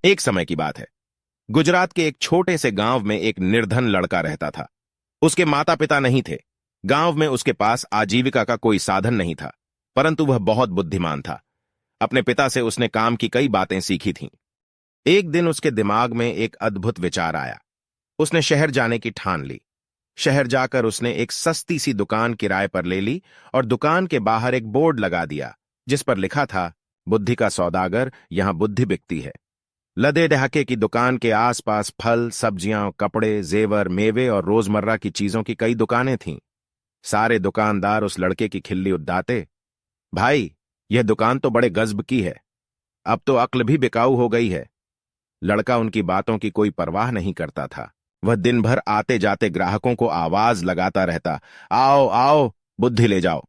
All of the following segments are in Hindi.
एक समय की बात है। गुजरात के एक छोटे से गांव में एक निर्धन लड़का रहता था। उसके माता पिता नहीं थे। गांव में उसके पास आजीविका का कोई साधन नहीं था, परंतु वह बहुत बुद्धिमान था। अपने पिता से उसने काम की कई बातें सीखी थीं। एक दिन उसके दिमाग में एक अद्भुत विचार आया। उसने शहर जाने की ठान ली। शहर जाकर उसने एक सस्ती सी दुकान किराए पर ले ली और दुकान के बाहर एक बोर्ड लगा दिया जिस पर लिखा था, बुद्धि का सौदागर, यहां बुद्धि बिकती है। लदे ढाके की दुकान के आसपास फल, सब्जियां, कपड़े, जेवर, मेवे और रोजमर्रा की चीजों की कई दुकानें थीं। सारे दुकानदार उस लड़के की खिल्ली उड़ाते, भाई, यह दुकान तो बड़े गजब की है, अब तो अक्ल भी बिकाऊ हो गई है। लड़का उनकी बातों की कोई परवाह नहीं करता था। वह दिन भर आते जाते ग्राहकों को आवाज लगाता रहता, आओ आओ, बुद्धि ले जाओ,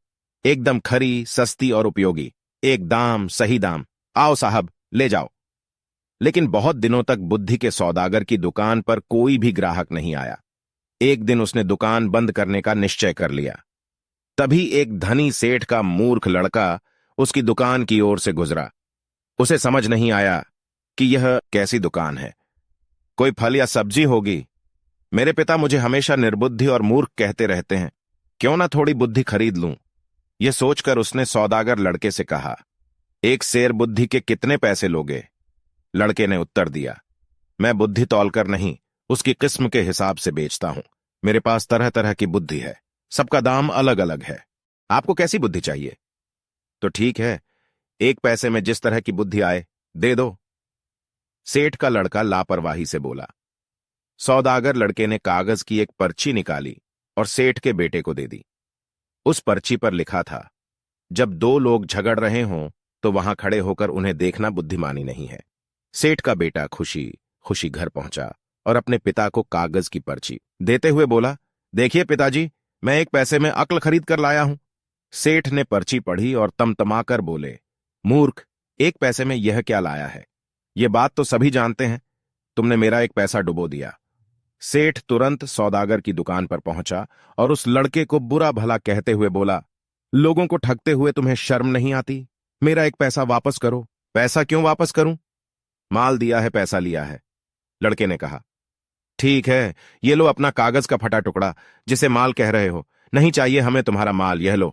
एकदम खरी, सस्ती और उपयोगी, एक दाम, सही दाम, आओ साहब, ले जाओ। लेकिन बहुत दिनों तक बुद्धि के सौदागर की दुकान पर कोई भी ग्राहक नहीं आया। एक दिन उसने दुकान बंद करने का निश्चय कर लिया। तभी एक धनी सेठ का मूर्ख लड़का उसकी दुकान की ओर से गुजरा। उसे समझ नहीं आया कि यह कैसी दुकान है, कोई फल या सब्जी होगी। मेरे पिता मुझे हमेशा निर्बुद्धि और मूर्ख कहते रहते हैं, क्यों ना थोड़ी बुद्धि खरीद लूं। यह सोचकर उसने सौदागर लड़के से कहा, एक सेर बुद्धि के कितने पैसे लोगे? लड़के ने उत्तर दिया, मैं बुद्धि तौलकर नहीं, उसकी किस्म के हिसाब से बेचता हूं। मेरे पास तरह तरह की बुद्धि है, सबका दाम अलग अलग है। आपको कैसी बुद्धि चाहिए? तो ठीक है, एक पैसे में जिस तरह की बुद्धि आए दे दो। सेठ का लड़का लापरवाही से बोला। सौदागर लड़के ने कागज की एक पर्ची निकाली और सेठ के बेटे को दे दी। उस पर्ची पर लिखा था, जब दो लोग झगड़ रहे हों तो वहां खड़े होकर उन्हें देखना बुद्धिमानी नहीं है। सेठ का बेटा खुशी खुशी घर पहुंचा और अपने पिता को कागज की पर्ची देते हुए बोला, देखिए पिताजी, मैं एक पैसे में अक्ल खरीद कर लाया हूं। सेठ ने पर्ची पढ़ी और तमतमाकर बोले, मूर्ख, एक पैसे में यह क्या लाया है? यह बात तो सभी जानते हैं, तुमने मेरा एक पैसा डुबो दिया। सेठ तुरंत सौदागर की दुकान पर पहुंचा और उस लड़के को बुरा भला कहते हुए बोला, लोगों को ठगते हुए तुम्हें शर्म नहीं आती? मेरा एक पैसा वापस करो। पैसा क्यों वापस करूं? माल दिया है, पैसा लिया है। लड़के ने कहा, ठीक है, ये लो अपना कागज का फटा टुकड़ा जिसे माल कह रहे हो। नहीं चाहिए हमें तुम्हारा माल, यह लो।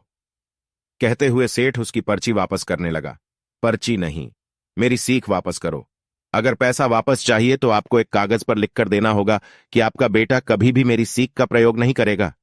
कहते हुए सेठ उसकी पर्ची वापस करने लगा। पर्ची नहीं, मेरी सीख वापस करो। अगर पैसा वापस चाहिए तो आपको एक कागज पर लिखकर देना होगा कि आपका बेटा कभी भी मेरी सीख का प्रयोग नहीं करेगा।